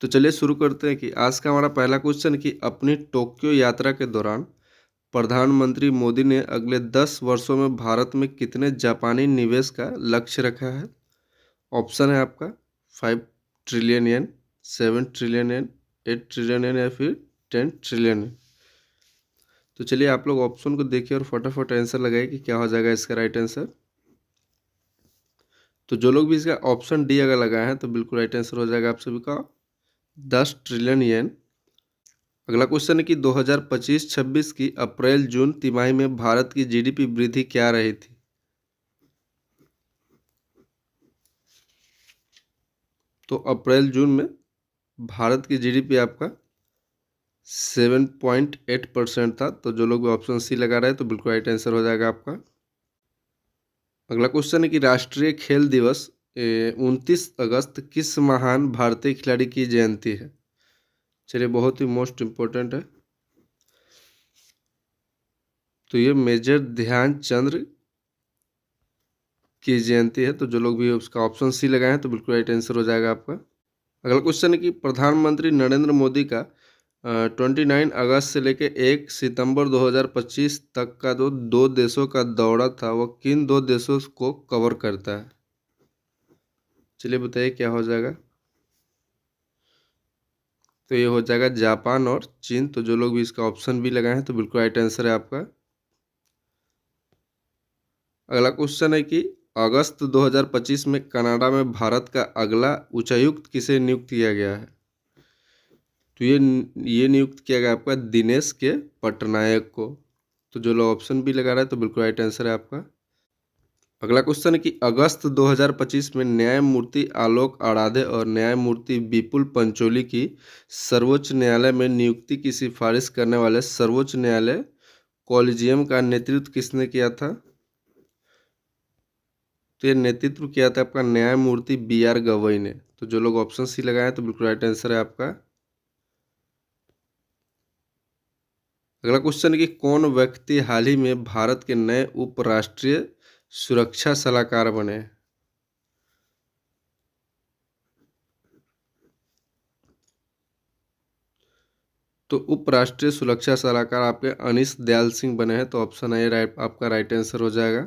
तो चलिए शुरू करते हैं कि आज का हमारा पहला क्वेश्चन कि अपनी टोक्यो यात्रा के दौरान प्रधानमंत्री मोदी ने अगले 10 वर्षों में भारत में कितने जापानी निवेश का लक्ष्य रखा है। ऑप्शन है आपका 5 ट्रिलियन येन, 7 ट्रिलियन येन, 8 ट्रिलियन येन या फिर 10 ट्रिलियन येन। तो चलिए आप लोग ऑप्शन को देखिए और फटाफट आंसर लगाइए कि क्या हो जाएगा इसका राइट आंसर। तो जो लोग भी इसका ऑप्शन डी अगर लगाए हैं तो बिल्कुल राइट आंसर हो जाएगा आप सभी का 10 ट्रिलियन येन। अगला क्वेश्चन है कि 2025-26 की अप्रैल जून तिमाही में भारत की जीडीपी वृद्धि क्या रही थी। तो अप्रैल जून में भारत की जीडीपी आपका 7.8% था। तो जो लोग भी ऑप्शन सी लगा रहे हैं तो बिल्कुल राइट आंसर हो जाएगा आपका। अगला क्वेश्चन है कि राष्ट्रीय खेल दिवस 29 अगस्त किस महान भारतीय खिलाड़ी की जयंती है। चलिए बहुत ही मोस्ट इम्पोर्टेंट है। तो ये मेजर ध्यानचंद की जयंती है। तो जो लोग भी उसका ऑप्शन सी लगाए हैं तो बिल्कुल राइट आंसर हो जाएगा आपका। अगला क्वेश्चन है कि प्रधानमंत्री नरेंद्र मोदी का 29 अगस्त से लेकर 1 सितंबर 2025 तक का जो 2 देशों का दौरा था वह किन 2 देशों को कवर करता है। चलिए बताइए क्या हो जाएगा। तो ये हो जाएगा जापान और चीन। तो जो लोग भी इसका ऑप्शन भी लगाए हैं तो बिल्कुल राइट आंसर है आपका। अगला क्वेश्चन है कि अगस्त 2025 में कनाडा में भारत का अगला उच्चायुक्त किसे नियुक्त किया गया है। तो ये नियुक्त किया गया आपका दिनेश के पटनायक को। तो जो लोग ऑप्शन भी लगा रहा है तो बिल्कुल राइट आंसर है आपका। अगला क्वेश्चन है कि अगस्त 2025 में न्यायमूर्ति आलोक आराधे और न्यायमूर्ति विपुल पंचोली की सर्वोच्च न्यायालय में नियुक्ति की सिफारिश करने वाले सर्वोच्च न्यायालय कॉलेजियम का नेतृत्व किसने किया था। तो ये नेतृत्व किया था आपका न्यायमूर्ति B.R. गवई ने। तो जो लोग ऑप्शन सी लगाए तो बिल्कुल राइट आंसर है आपका। अगला क्वेश्चन है कि कौन व्यक्ति हाल ही में भारत के नए उपराष्ट्रीय सुरक्षा सलाहकार बने। तो उपराष्ट्रीय सुरक्षा सलाहकार आपके अनीश दयाल सिंह बने हैं। तो ऑप्शन ए राइट आपका राइट आंसर हो जाएगा।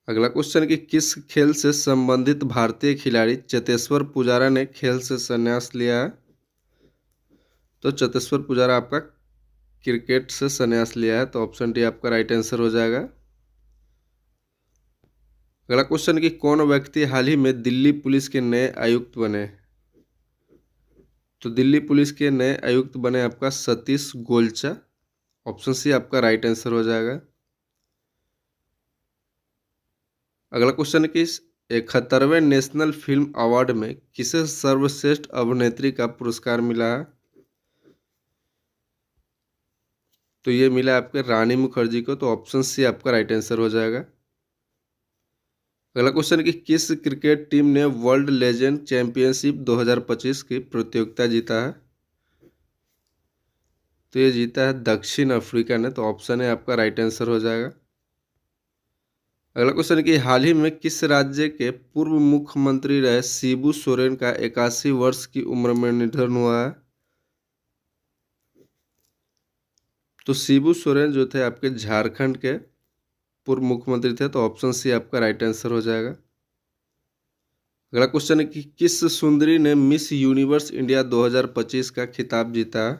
अगला क्वेश्चन है कि किस खेल से संबंधित भारतीय खिलाड़ी चेतेश्वर पुजारा ने खेल से संन्यास लिया है। तो चेतेश्वर पुजारा आपका क्रिकेट से संन्यास लिया है। तो ऑप्शन डी आपका राइट आंसर हो जाएगा। अगला क्वेश्चन कि कौन व्यक्ति हाल ही में दिल्ली पुलिस के नए आयुक्त बने। तो दिल्ली पुलिस के नए आयुक्त बने आपका सतीश गोलचा। ऑप्शन सी आपका राइट आंसर हो जाएगा। अगला क्वेश्चन है कि 71वें नेशनल फिल्म अवार्ड में किसे सर्वश्रेष्ठ अभिनेत्री का पुरस्कार मिला है। तो ये मिला आपके रानी मुखर्जी को। तो ऑप्शन सी आपका राइट आंसर हो जाएगा। अगला क्वेश्चन कि किस क्रिकेट टीम ने वर्ल्ड लेजेंड चैंपियनशिप 2025 की प्रतियोगिता जीता है। तो ये जीता है दक्षिण अफ्रीका ने। तो ऑप्शन है आपका राइट आंसर हो जाएगा। अगला क्वेश्चन कि हाल ही में किस राज्य के पूर्व मुख्यमंत्री रहे शिबू सोरेन का 81 वर्ष की उम्र में निधन हुआ है। तो शिबू सोरेन जो थे आपके झारखंड के पूर्व मुख्यमंत्री थे। तो ऑप्शन सी आपका राइट आंसर हो जाएगा। अगला क्वेश्चन है कि किस सुंदरी ने मिस यूनिवर्स इंडिया 2025 का खिताब जीता है।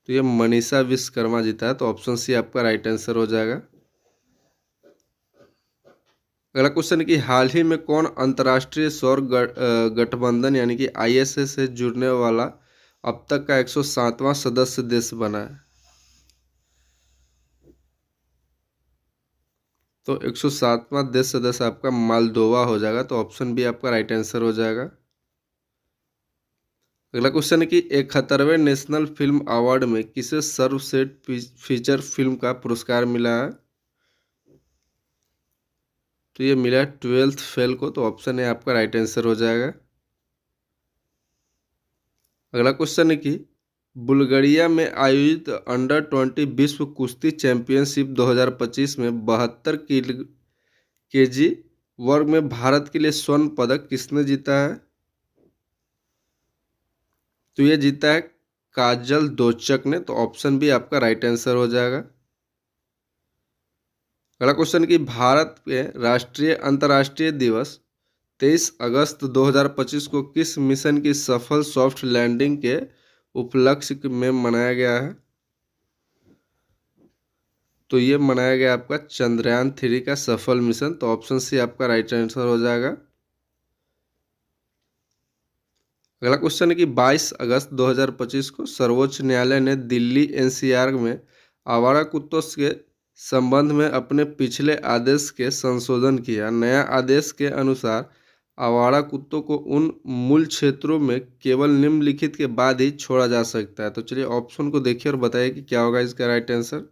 तो ये मनीषा विश्वकर्मा जीता है। तो ऑप्शन सी आपका राइट आंसर हो जाएगा। अगला क्वेश्चन है कि हाल ही में कौन अंतर्राष्ट्रीय सौर गठबंधन यानी कि ISS से जुड़ने वाला अब तक का 107वां सदस्य देश बना है। तो 107वां देश सदस्य आपका मालदोवा हो जाएगा। तो ऑप्शन बी आपका राइट आंसर हो जाएगा। अगला क्वेश्चन है कि 71वें नेशनल फिल्म अवार्ड में किसे सर्वश्रेष्ठ फीचर फिल्म का पुरस्कार मिला है। तो ये मिला 12th फेल को। तो ऑप्शन है आपका राइट आंसर हो जाएगा। अगला क्वेश्चन है कि बुल्गारिया में आयोजित अंडर 20 विश्व कुश्ती चैंपियनशिप 2025 में 72 केजी वर्ग में भारत के लिए स्वर्ण पदक किसने जीता है? तो ये जीता है काजल दोचक ने। तो ऑप्शन बी आपका राइट आंसर हो जाएगा। अगला क्वेश्चन कि भारत के राष्ट्रीय अंतर्राष्ट्रीय दिवस 23 अगस्त 2025 को किस मिशन की सफल सॉफ्ट लैंडिंग के उपलक्ष्य में मनाया गया है? तो ये मनाया गया आपका चंद्रयान 3 का सफल मिशन। तो ऑप्शन सी आपका राइट आंसर हो जाएगा। अगला क्वेश्चन है कि 22 अगस्त 2025 को सर्वोच्च न्यायालय ने दिल्ली एनसीआर में आवारा कुत्तों के संबंध में अपने पिछले आदेश के संशोधन किया। नया आदेश के अनुसार आवारा कुत्तों को उन मूल क्षेत्रों में केवल निम्नलिखित के बाद ही छोड़ा जा सकता है। तो चलिए ऑप्शन को देखिए और बताइए कि क्या होगा इसका राइट आंसर।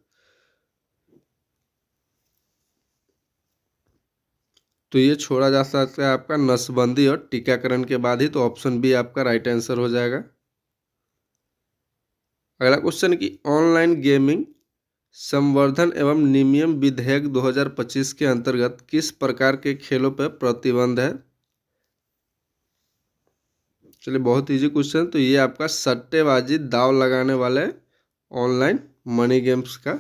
तो ये छोड़ा जा सकता है आपका नसबंदी और टीकाकरण के बाद ही। तो ऑप्शन बी आपका राइट आंसर हो जाएगा। अगला क्वेश्चन की ऑनलाइन गेमिंग संवर्धन एवं नियमन विधेयक 2025 के अंतर्गत किस प्रकार के खेलों पर प्रतिबंध है? चलिए बहुत इजी क्वेश्चन। तो ये आपका सट्टेबाजी दांव लगाने वाले ऑनलाइन मनी गेम्स का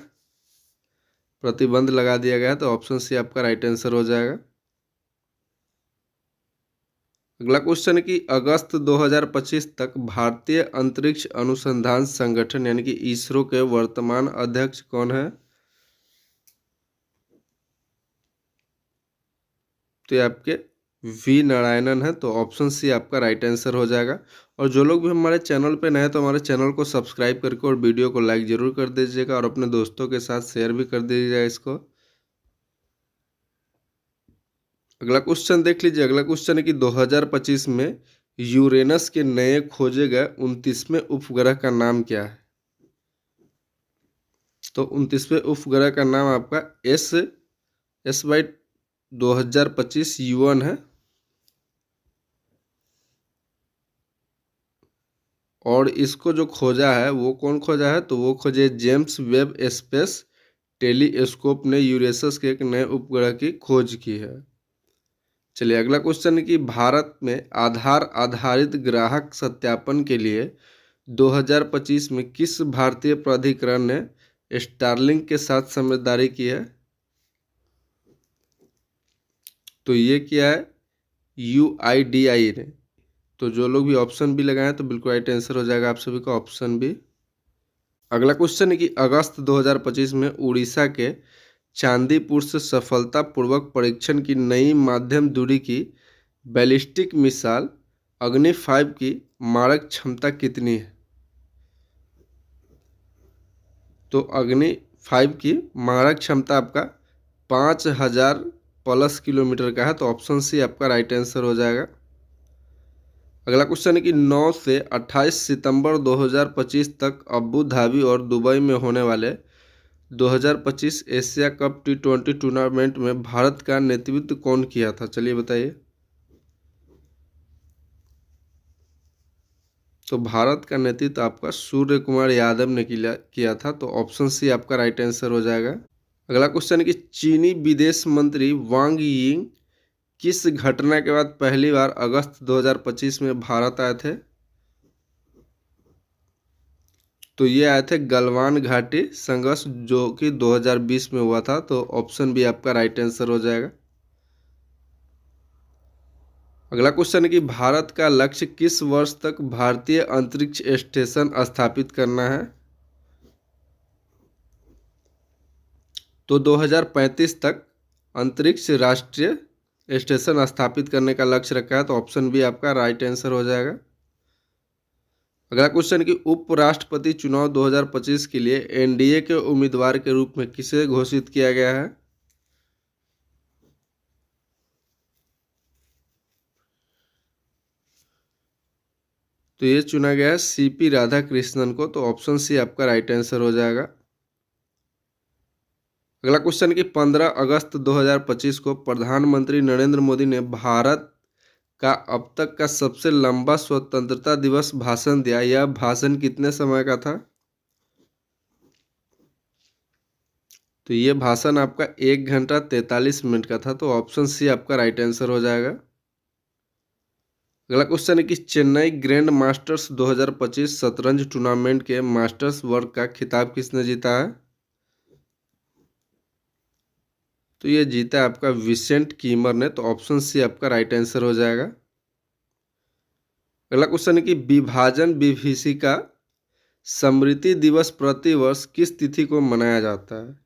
प्रतिबंध लगा दिया गया है। तो ऑप्शन सी आपका राइट आंसर हो जाएगा। अगला क्वेश्चन है कि अगस्त 2025 तक भारतीय अंतरिक्ष अनुसंधान संगठन यानी कि इसरो के वर्तमान अध्यक्ष कौन है? तो ये आपके वी नारायणन है। तो ऑप्शन सी आपका राइट आंसर हो जाएगा। और जो लोग भी हमारे चैनल पे नए हैं तो हमारे चैनल को सब्सक्राइब करके और वीडियो को लाइक जरूर कर दीजिएगा और अपने दोस्तों के साथ शेयर भी कर दीजिएगा इसको। अगला क्वेश्चन देख लीजिए। अगला क्वेश्चन है कि 2025 में यूरेनस के नए खोजे गए 29वें उपग्रह का नाम क्या है? तो 29वें उपग्रह का नाम आपका SY 2025 U1 है। और इसको जो खोजा है वो कौन खोजा है? तो वो खोजे जेम्स वेब स्पेस टेलीस्कोप ने यूरेनस के एक नए उपग्रह की खोज की है। चलिए अगला क्वेश्चन है कि भारत में आधार आधारित ग्राहक सत्यापन के लिए 2025 में किस भारतीय प्राधिकरण ने स्टारलिंक के साथ समझदारी की है? तो ये क्या है? UIDAI ने। तो जो लोग भी ऑप्शन बी लगाए तो बिल्कुल राइट आंसर हो जाएगा आप सभी का ऑप्शन बी। अगला क्वेश्चन है कि अगस्त 2025 में उड़ीसा के चांदीपुर से सफलतापूर्वक परीक्षण की नई माध्यम दूरी की बैलिस्टिक मिसाइल अग्नि 5 की मारक क्षमता कितनी है? तो अग्नि 5 की मारक क्षमता आपका 5000 प्लस किलोमीटर का है। तो ऑप्शन सी आपका राइट आंसर हो जाएगा। अगला क्वेश्चन है कि 9 से 28 सितंबर 2025 तक अबू धाबी और दुबई में होने वाले 2025 एशिया कप T20 टूर्नामेंट में भारत का नेतृत्व कौन किया था? चलिए बताइए। तो भारत का नेतृत्व आपका सूर्य कुमार यादव ने किया था। तो ऑप्शन सी आपका राइट आंसर हो जाएगा। अगला क्वेश्चन है कि चीनी विदेश मंत्री वांग यी किस घटना के बाद पहली बार अगस्त 2025 में भारत आए थे? तो ये आए थे गलवान घाटी संघर्ष जो कि 2020 में हुआ था। तो ऑप्शन बी आपका राइट आंसर हो जाएगा। अगला क्वेश्चन है कि भारत का लक्ष्य किस वर्ष तक भारतीय अंतरिक्ष स्टेशन स्थापित करना है? तो 2035 तक अंतरिक्ष राष्ट्रीय स्टेशन स्थापित करने का लक्ष्य रखा है। तो ऑप्शन बी आपका राइट आंसर हो जाएगा। अगला क्वेश्चन कि उपराष्ट्रपति चुनाव 2025 के लिए एनडीए के उम्मीदवार के रूप में किसे घोषित किया गया है? तो ये चुना गया है CP राधाकृष्णन को। तो ऑप्शन सी आपका राइट आंसर हो जाएगा। अगला क्वेश्चन कि 15 अगस्त 2025 को प्रधानमंत्री नरेंद्र मोदी ने भारत का अब तक का सबसे लंबा स्वतंत्रता दिवस भाषण दिया। यह भाषण कितने समय का था? तो ये भाषण आपका 1 घंटा 43 मिनट का था, तो ऑप्शन सी आपका राइट आंसर हो जाएगा। अगला क्वेश्चन है कि चेन्नई ग्रैंड मास्टर्स 2025 शतरंज टूर्नामेंट के मास्टर्स वर्ग का खिताब किसने जीता है? तो ये जीता है आपका विसेंट कीमर ने, तो ऑप्शन सी आपका राइट आंसर हो जाएगा। अगला क्वेश्चन है कि विभाजन विभीषिका स्मृति दिवस प्रतिवर्ष किस तिथि को मनाया जाता है?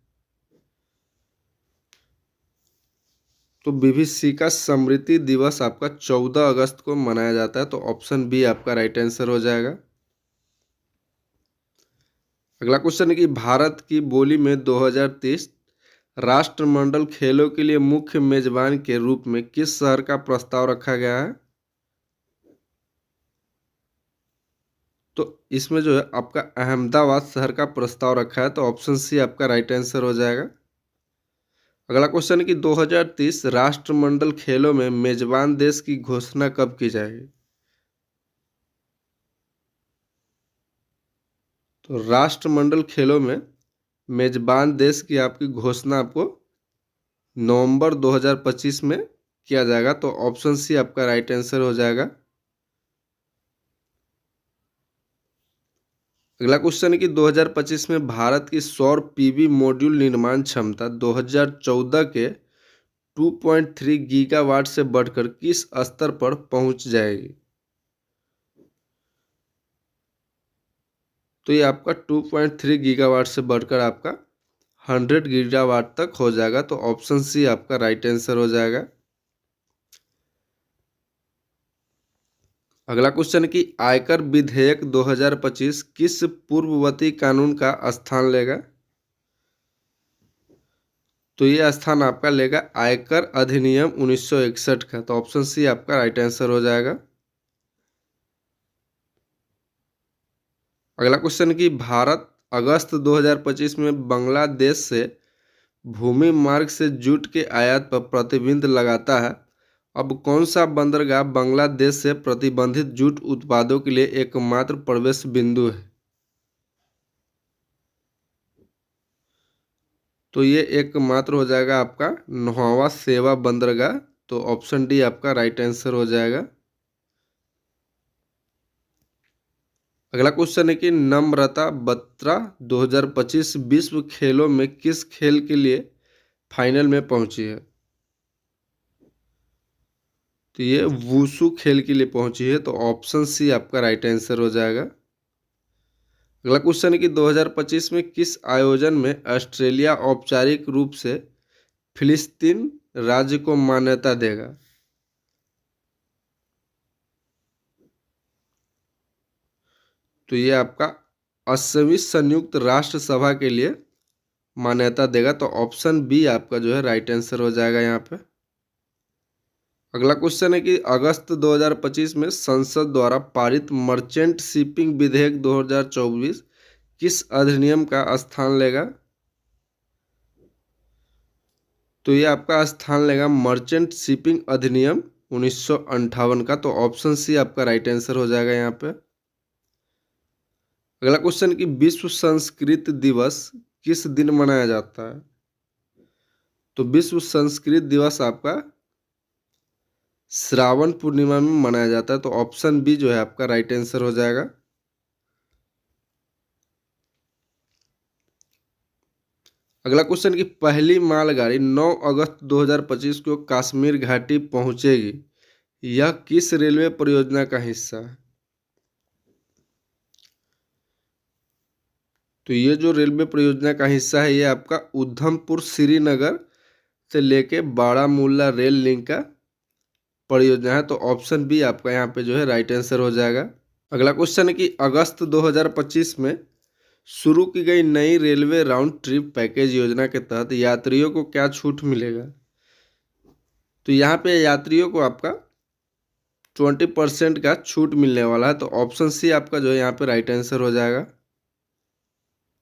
तो विभीषिका स्मृति दिवस आपका 14 अगस्त को मनाया जाता है, तो ऑप्शन बी आपका राइट आंसर हो जाएगा। अगला क्वेश्चन है कि भारत की बोली में 2030 राष्ट्रमंडल खेलों के लिए मुख्य मेजबान के रूप में किस शहर का प्रस्ताव रखा गया है? तो इसमें जो है आपका अहमदाबाद शहर का प्रस्ताव रखा है, तो ऑप्शन सी आपका राइट आंसर हो जाएगा। अगला क्वेश्चन है कि 2030 राष्ट्रमंडल खेलों में मेजबान देश की घोषणा कब की जाएगी? तो राष्ट्रमंडल खेलों में मेजबान देश की आपकी घोषणा आपको नवंबर 2025 में किया जाएगा, तो ऑप्शन सी आपका राइट आंसर हो जाएगा। अगला क्वेश्चन है कि 2025 में भारत की सौर पीवी मॉड्यूल निर्माण क्षमता 2014 के 2.3 गीगावाट से बढ़कर किस स्तर पर पहुंच जाएगी? तो ये आपका 2.3 गीगावाट से बढ़कर आपका 100 गीगावाट तक हो जाएगा, तो ऑप्शन सी आपका राइट आंसर हो जाएगा। अगला क्वेश्चन है कि आयकर विधेयक 2025 किस पूर्ववर्ती कानून का स्थान लेगा? तो ये स्थान आपका लेगा आयकर अधिनियम 1961 का, तो ऑप्शन सी आपका राइट आंसर हो जाएगा। अगला क्वेश्चन कि भारत अगस्त 2025 में बांग्लादेश से भूमि मार्ग से जूट के आयात पर प्रतिबंध लगाता है। अब कौन सा बंदरगाह बांग्लादेश से प्रतिबंधित जूट उत्पादों के लिए एकमात्र प्रवेश बिंदु है? तो ये एकमात्र हो जाएगा आपका नौवा सेवा बंदरगाह, तो ऑप्शन डी आपका राइट आंसर हो जाएगा। अगला क्वेश्चन है कि नम्रता बत्रा 2025 विश्व खेलों में किस खेल के लिए फाइनल में पहुंची है? तो ये वुशु खेल के लिए पहुंची है, तो ऑप्शन सी आपका राइट आंसर हो जाएगा। अगला क्वेश्चन है कि 2025 में किस आयोजन में ऑस्ट्रेलिया औपचारिक रूप से फिलिस्तीन राज्य को मान्यता देगा? तो ये आपका 80वीं संयुक्त राष्ट्र सभा के लिए मान्यता देगा, तो ऑप्शन बी आपका जो है राइट आंसर हो जाएगा यहाँ पे। अगला क्वेश्चन है कि अगस्त 2025 में संसद द्वारा पारित मर्चेंट शिपिंग विधेयक 2024 किस अधिनियम का स्थान लेगा? तो ये आपका स्थान लेगा मर्चेंट शिपिंग अधिनियम 1958 का, तो ऑप्शन सी आपका राइट आंसर हो जाएगा यहाँ पे। अगला क्वेश्चन कि विश्व संस्कृत दिवस किस दिन मनाया जाता है? तो विश्व संस्कृत दिवस आपका श्रावण पूर्णिमा में मनाया जाता है, तो ऑप्शन बी जो है आपका राइट आंसर हो जाएगा। अगला क्वेश्चन की पहली मालगाड़ी 9 अगस्त 2025 को कश्मीर घाटी पहुंचेगी, यह किस रेलवे परियोजना का हिस्सा है? तो ये जो रेलवे परियोजना का हिस्सा है ये आपका उधमपुर श्रीनगर से लेके बारामूला रेल लिंक का परियोजना है, तो ऑप्शन बी आपका यहाँ पे जो है राइट आंसर हो जाएगा। अगला क्वेश्चन है कि अगस्त 2025 में शुरू की गई नई रेलवे राउंड ट्रिप पैकेज योजना के तहत यात्रियों को क्या छूट मिलेगा? तो यहाँ पे यात्रियों को आपका 20% का छूट मिलने वाला है, तो ऑप्शन सी आपका जो है यहाँ पे राइट आंसर हो जाएगा।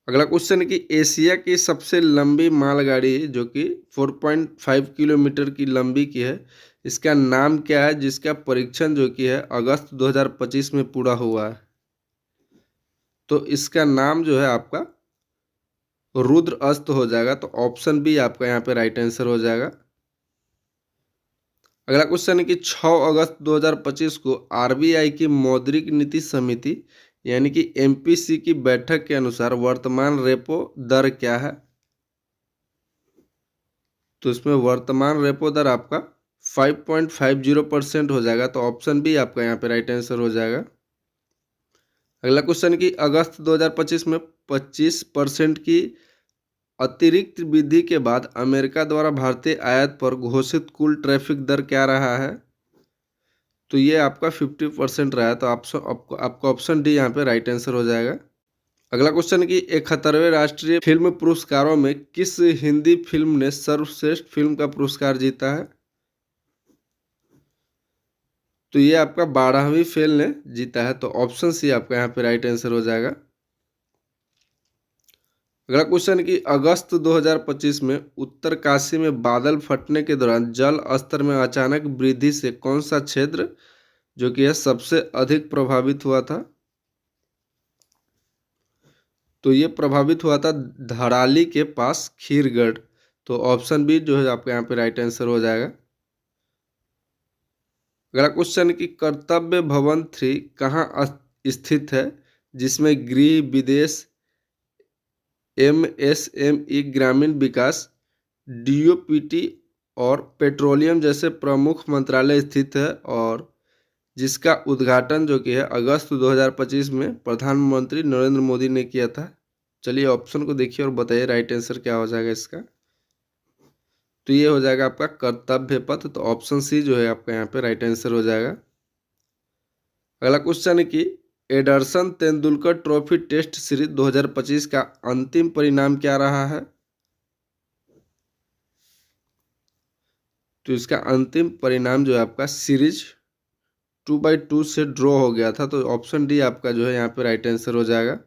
अगला क्वेश्चन है कि एशिया की सबसे लंबी मालगाड़ी जो कि 4.5 किलोमीटर की लंबी की है, इसका नाम क्या है जिसका परीक्षण जो कि है अगस्त 2025 में पूरा हुआ है? तो इसका नाम जो है आपका रुद्र अस्त हो जाएगा, तो ऑप्शन बी आपका यहाँ पे राइट आंसर हो जाएगा। अगला क्वेश्चन है कि 6 अगस्त 2025 को आरबीआई की मौद्रिक नीति समिति यानी कि एमपीसी की बैठक के अनुसार वर्तमान रेपो दर क्या है? तो इसमें वर्तमान रेपो दर आपका 5.50% हो जाएगा, तो ऑप्शन बी आपका यहाँ पे राइट आंसर हो जाएगा। अगला क्वेश्चन कि अगस्त 2025 में 25% की अतिरिक्त वृद्धि के बाद अमेरिका द्वारा भारतीय आयात पर घोषित कुल टैरिफ दर क्या रहा है? तो ये आपका 50% रहा है, तो आपका ऑप्शन डी यहाँ पे राइट आंसर हो जाएगा। अगला क्वेश्चन कि 71वें राष्ट्रीय फिल्म पुरस्कारों में किस हिंदी फिल्म ने सर्वश्रेष्ठ फिल्म का पुरस्कार जीता है? तो ये आपका 12वीं फेल ने जीता है, तो ऑप्शन सी आपका यहाँ पे राइट आंसर हो जाएगा। अगला क्वेश्चन कि अगस्त 2025 में उत्तरकाशी में बादल फटने के दौरान जल स्तर में अचानक वृद्धि से कौन सा क्षेत्र जो कि है सबसे अधिक प्रभावित हुआ था? तो ये प्रभावित हुआ था धराली के पास खीरगढ़, तो ऑप्शन बी जो है आपका यहाँ पे राइट आंसर हो जाएगा। अगला क्वेश्चन कि कर्तव्य भवन 3 कहाँ स्थित है, जिसमें गृह, विदेश, एमएसएमई, ग्रामीण विकास, डीओपीटी और पेट्रोलियम जैसे प्रमुख मंत्रालय स्थित है, और जिसका उद्घाटन जो कि है अगस्त 2025 में प्रधानमंत्री नरेंद्र मोदी ने किया था। चलिए ऑप्शन को देखिए और बताइए राइट आंसर क्या हो जाएगा इसका। तो ये हो जाएगा आपका कर्तव्य पथ, तो ऑप्शन सी जो है आपका यहाँ पे राइट आंसर हो जाएगा। अगला क्वेश्चन है कि Anderson Tendulkar trophy test series 2025 का अंतिम परिणाम क्या रहा है? तो इसका अंतिम परिणाम जो है आपका सीरीज 2-2 से ड्रॉ हो गया था, तो ऑप्शन डी आपका जो है यहाँ पे राइट आंसर हो जाएगा।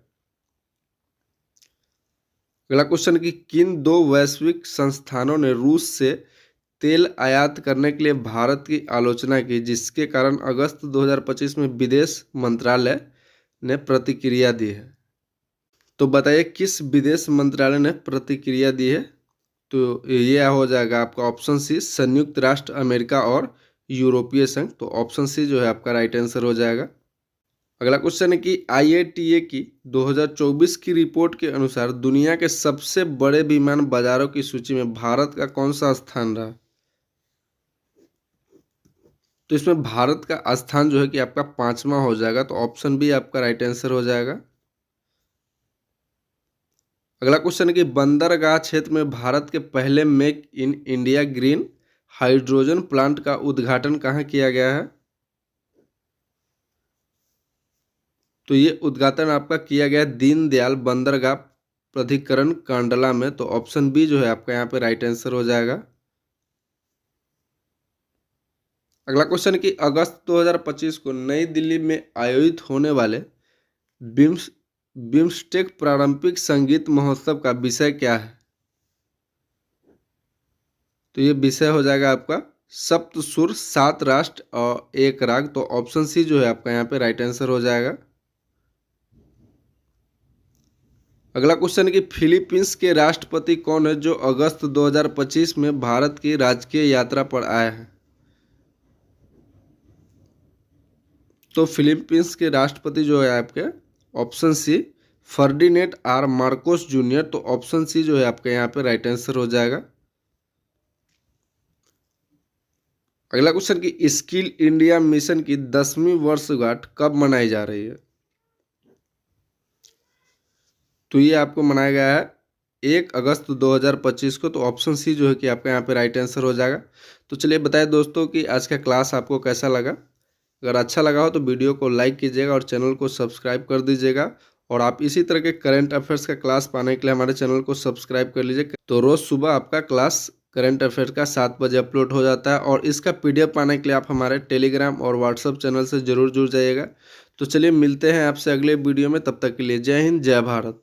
अगला क्वेश्चन कि किन 2 वैश्विक संस्थानों ने रूस से तेल आयात करने के लिए भारत की आलोचना की, जिसके कारण अगस्त 2025 में विदेश मंत्रालय ने प्रतिक्रिया दी है? तो बताइए किस विदेश मंत्रालय ने प्रतिक्रिया दी है? तो ये हो जाएगा आपका ऑप्शन सी, संयुक्त राष्ट्र अमेरिका और यूरोपीय संघ, तो ऑप्शन सी जो है आपका राइट आंसर हो जाएगा। अगला क्वेश्चन है कि IATA की 2024 की रिपोर्ट के अनुसार दुनिया के सबसे बड़े विमान बाजारों की सूची में भारत का कौन सा स्थान रहा? तो इसमें भारत का स्थान जो है कि आपका 5वां हो जाएगा, तो ऑप्शन बी आपका राइट आंसर हो जाएगा। अगला क्वेश्चन है कि बंदरगाह क्षेत्र में भारत के पहले make in India green hydrogen plant का उद्घाटन कहाँ किया गया है? तो ये उद्घाटन आपका किया गया दीनदयाल बंदरगाह प्राधिकरण कांडला में, तो ऑप्शन बी जो है आपका यहाँ पे राइट आंसर हो जाएगा। अगला क्वेश्चन कि अगस्त 2025 को नई दिल्ली में आयोजित होने वाले बिम्स्टेक पारंपरिक संगीत महोत्सव का विषय क्या है? तो ये विषय हो जाएगा आपका सप्त सुर, 7 राष्ट्र और 1 राग, तो ऑप्शन सी जो है आपका यहाँ पे राइट आंसर हो जाएगा। अगला क्वेश्चन कि फिलीपींस के राष्ट्रपति कौन है जो अगस्त 2025 में भारत की राजकीय यात्रा पर आए हैं? तो फिलीपींस के राष्ट्रपति जो है आपके option C, Ferdinand R Marcos junior, तो ऑप्शन सी जो है आपका यहाँ पे राइट आंसर हो जाएगा। अगला क्वेश्चन कि स्किल इंडिया मिशन की 10वीं वर्षगांठ कब मनाई जा रही है? तो ये आपको मनाया गया है 1 अगस्त 2025 को, तो ऑप्शन सी जो है कि आपका यहाँ पे राइट आंसर हो जाएगा। तो चलिए बताएं दोस्तों कि आज का क्लास आपको कैसा लगा। अगर अच्छा लगा हो तो वीडियो को लाइक कीजिएगा और चैनल को सब्सक्राइब कर दीजिएगा, और आप इसी तरह के करंट अफेयर्स का क्लास पाने के लिए हमारे चैनल को सब्सक्राइब कर लीजिए। तो रोज़ सुबह आपका क्लास करंट अफेयर का 7 बजे अपलोड हो जाता है, और इसका PDF पाने के लिए आप हमारे टेलीग्राम और व्हाट्सएप चैनल से ज़रूर जुड़ जाइएगा। तो चलिए मिलते हैं आपसे अगले वीडियो में, तब तक के लिए जय हिंद, जय भारत।